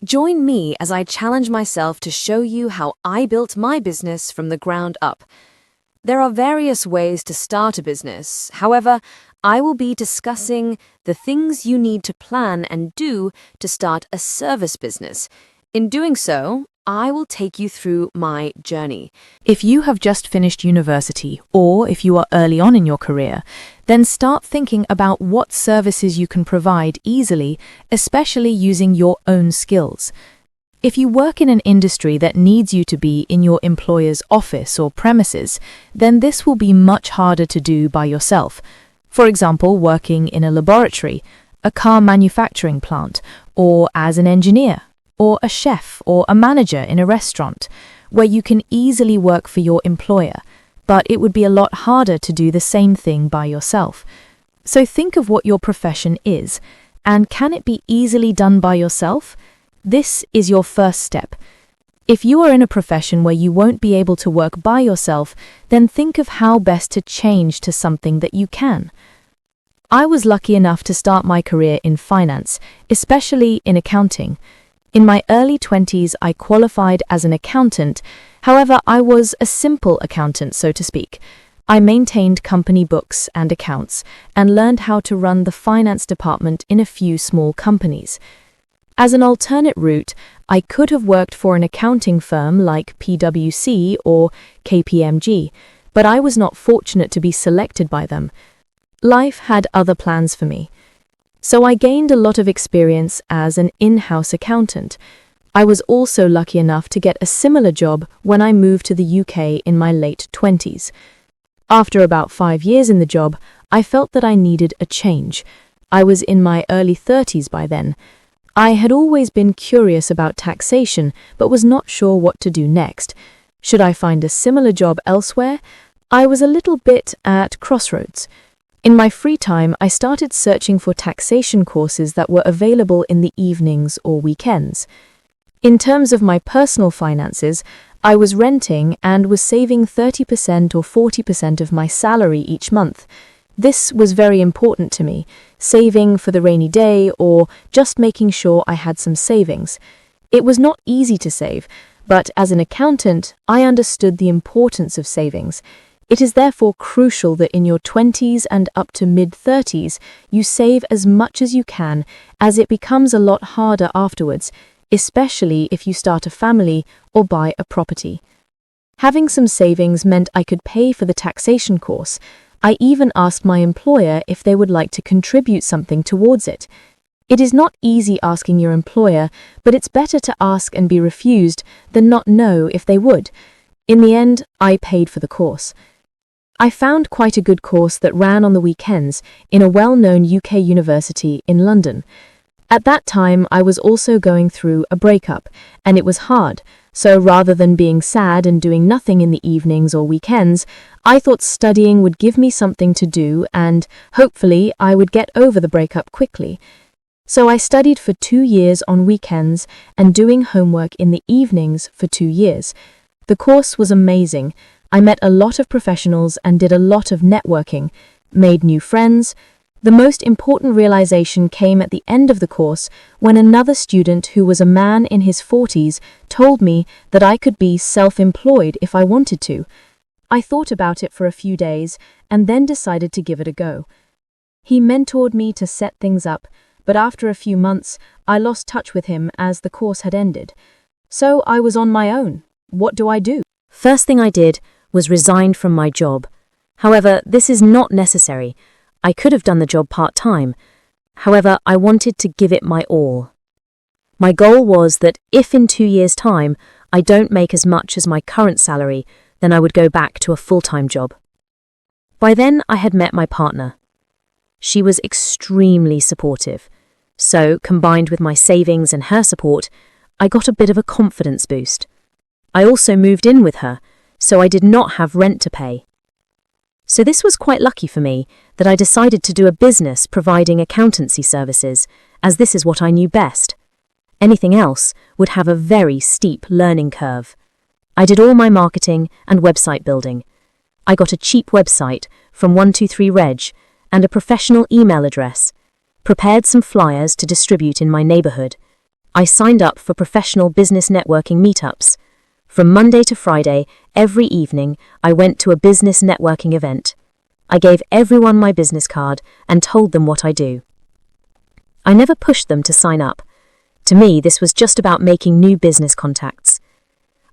Join me as I challenge myself to show you how I built my business from the ground up. There are various ways to start a business. However, I will be discussing the things you need to plan and do to start a service business. In doing so, I will take you through my journey. If you have just finished university, or if you are early on in your career, then start thinking about what services you can provide easily, especially using your own skills. If you work in an industry that needs you to be in your employer's office or premises, then this will be much harder to do by yourself. For example, working in a laboratory, a car manufacturing plant, or as an engineer, or a chef or a manager in a restaurant, where you can easily work for your employer, but it would be a lot harder to do the same thing by yourself. So think of what your profession is, and can it be easily done by yourself? This is your first step. If you are in a profession where you won't be able to work by yourself, then think of how best to change to something that you can. I was lucky enough to start my career in finance, especially in accounting. In my early 20s, I qualified as an accountant. However, I was a simple accountant, so to speak. I maintained company books and accounts and learned how to run the finance department in a few small companies. As an alternate route, I could have worked for an accounting firm like PwC or KPMG, but I was not fortunate to be selected by them. Life had other plans for me. So I gained a lot of experience as an in-house accountant. I was also lucky enough to get a similar job when I moved to the UK in my late 20s. After about 5 years in the job, I felt that I needed a change. I was in my early 30s by then. I had always been curious about taxation, but was not sure what to do next. Should I find a similar job elsewhere? I was a little bit at crossroads. In my free time, I started searching for taxation courses that were available in the evenings or weekends. In terms of my personal finances, I was renting and was saving 30% or 40% of my salary each month. This was very important to me, saving for the rainy day or just making sure I had some savings. It was not easy to save, but as an accountant, I understood the importance of savings. It is therefore crucial that in your 20s and up to mid-30s, you save as much as you can, as it becomes a lot harder afterwards, especially if you start a family or buy a property. Having some savings meant I could pay for the taxation course. I even asked my employer if they would like to contribute something towards it. It is not easy asking your employer, but it's better to ask and be refused than not know if they would. In the end, I paid for the course. I found quite a good course that ran on the weekends in a well-known UK university in London. At that time, I was also going through a breakup, and it was hard, so rather than being sad and doing nothing in the evenings or weekends, I thought studying would give me something to do and, hopefully, I would get over the breakup quickly. So I studied for 2 years on weekends and doing homework in the evenings for 2 years. The course was amazing. I met a lot of professionals and did a lot of networking, made new friends. The most important realization came at the end of the course when another student who was a man in his 40s told me that I could be self-employed if I wanted to. I thought about it for a few days and then decided to give it a go. He mentored me to set things up, but after a few months, I lost touch with him as the course had ended. So I was on my own. What do I do? First thing I did was resign from my job. However, this is not necessary. I could have done the job part-time. However, I wanted to give it my all. My goal was that if in 2 years' time I don't make as much as my current salary, then I would go back to a full-time job. By then, I had met my partner. She was extremely supportive. So, combined with my savings and her support, I got a bit of a confidence boost. I also moved in with her, so I did not have rent to pay. So this was quite lucky for me that I decided to do a business providing accountancy services, as this is what I knew best. Anything else would have a very steep learning curve. I did all my marketing and website building. I got a cheap website from 123reg and a professional email address, prepared some flyers to distribute in my neighborhood. I signed up for professional business networking meetups. From Monday to Friday, every evening, I went to a business networking event. I gave everyone my business card and told them what I do. I never pushed them to sign up. To me, this was just about making new business contacts.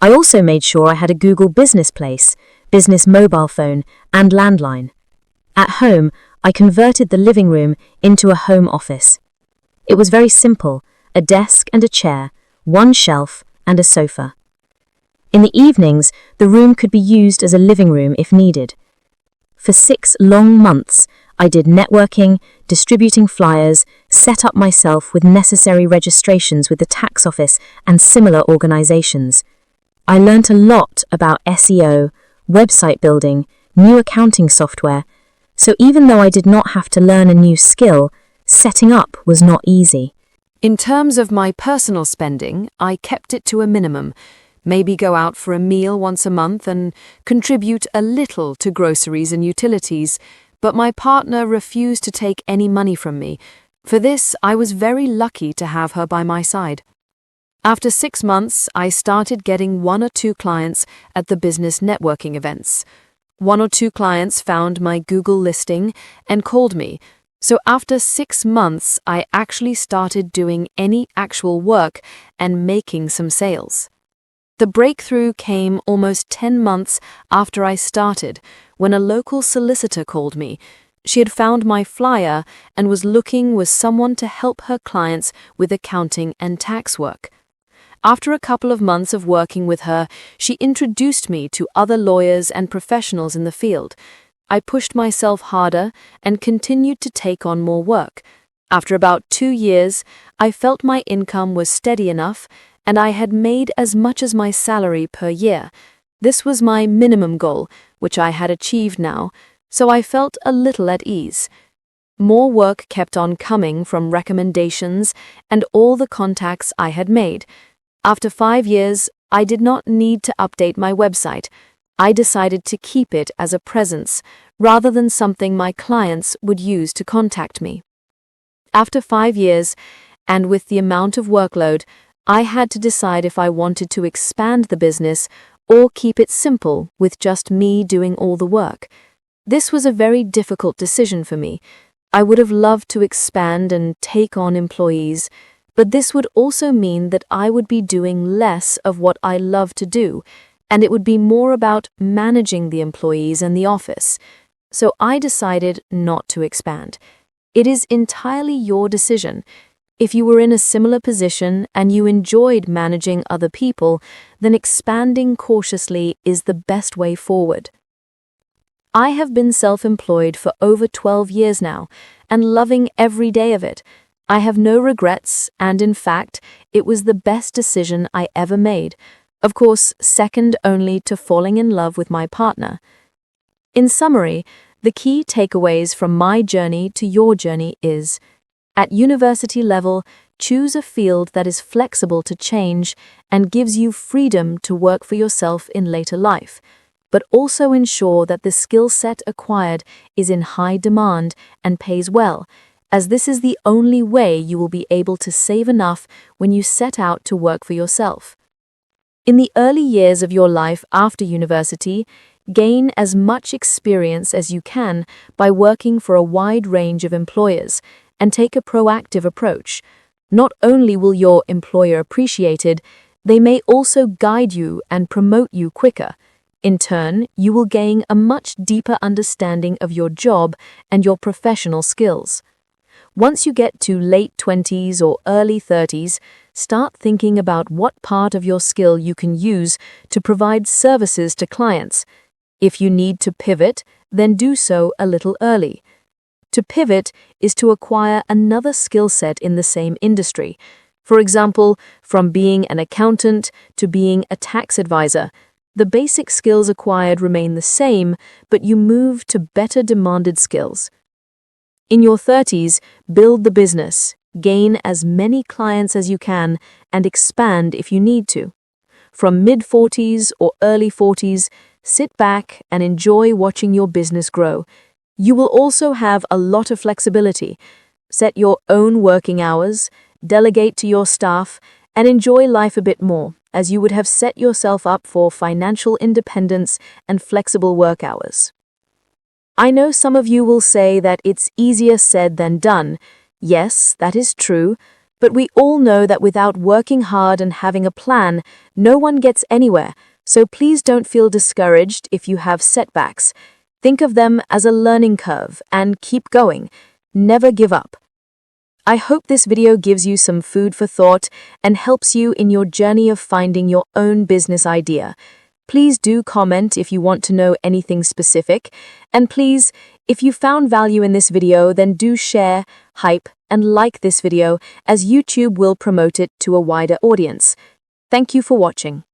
I also made sure I had a Google Business Place, business mobile phone, and landline. At home, I converted the living room into a home office. It was very simple, a desk and a chair, one shelf, and a sofa. In the evenings, the room could be used as a living room if needed. For 6 long months, I did networking, distributing flyers, set up myself with necessary registrations with the tax office and similar organizations. I learnt a lot about SEO, website building, new accounting software, so even though I did not have to learn a new skill, setting up was not easy. In terms of my personal spending, I kept it to a minimum. Maybe go out for a meal once a month and contribute a little to groceries and utilities, but my partner refused to take any money from me. For this, I was very lucky to have her by my side. After 6 months, I started getting 1 or 2 clients at the business networking events. 1 or 2 clients found my Google listing and called me. So after 6 months, I actually started doing any actual work and making some sales. The breakthrough came almost 10 months after I started, when a local solicitor called me. She had found my flyer and was looking for someone to help her clients with accounting and tax work. After a couple of months of working with her, she introduced me to other lawyers and professionals in the field. I pushed myself harder and continued to take on more work. After about 2 years, I felt my income was steady enough and I had made as much as my salary per year. This was my minimum goal, which I had achieved now, so I felt a little at ease. More work kept on coming from recommendations and all the contacts I had made. After 5 years, I did not need to update my website. I decided to keep it as a presence, rather than something my clients would use to contact me. After 5 years, and with the amount of workload, I had to decide if I wanted to expand the business or keep it simple with just me doing all the work. This was a very difficult decision for me. I would have loved to expand and take on employees, but this would also mean that I would be doing less of what I love to do, and it would be more about managing the employees and the office. So I decided not to expand. It is entirely your decision. If you were in a similar position and you enjoyed managing other people, then expanding cautiously is the best way forward. I have been self-employed for over 12 years now and loving every day of it. I have no regrets, and in fact, it was the best decision I ever made. Of course, second only to falling in love with my partner. In summary, the key takeaways from my journey to your journey is: at university level, choose a field that is flexible to change and gives you freedom to work for yourself in later life, but also ensure that the skill set acquired is in high demand and pays well, as this is the only way you will be able to save enough when you set out to work for yourself. In the early years of your life after university, gain as much experience as you can by working for a wide range of employers and take a proactive approach. Not only will your employer appreciate it, they may also guide you and promote you quicker. In turn, you will gain a much deeper understanding of your job and your professional skills. Once you get to late 20s or early 30s, start thinking about what part of your skill you can use to provide services to clients. If you need to pivot, then do so a little early. To pivot is to acquire another skill set in the same industry. For example, from being an accountant to being a tax advisor. The basic skills acquired remain the same, but you move to better demanded skills. In your 30s, build the business, gain as many clients as you can, and expand if you need to. From mid-40s or early 40s, sit back and enjoy watching your business grow. You will also have a lot of flexibility. Set your own working hours, delegate to your staff, and enjoy life a bit more, as you would have set yourself up for financial independence and flexible work hours. I know some of you will say that it's easier said than done. Yes, that is true, but we all know that without working hard and having a plan, no one gets anywhere, so please don't feel discouraged if you have setbacks. Think of them as a learning curve and keep going. Never give up. I hope this video gives you some food for thought and helps you in your journey of finding your own business idea. Please do comment if you want to know anything specific, and please, if you found value in this video, then do share, hype, and like this video, as YouTube will promote it to a wider audience. Thank you for watching.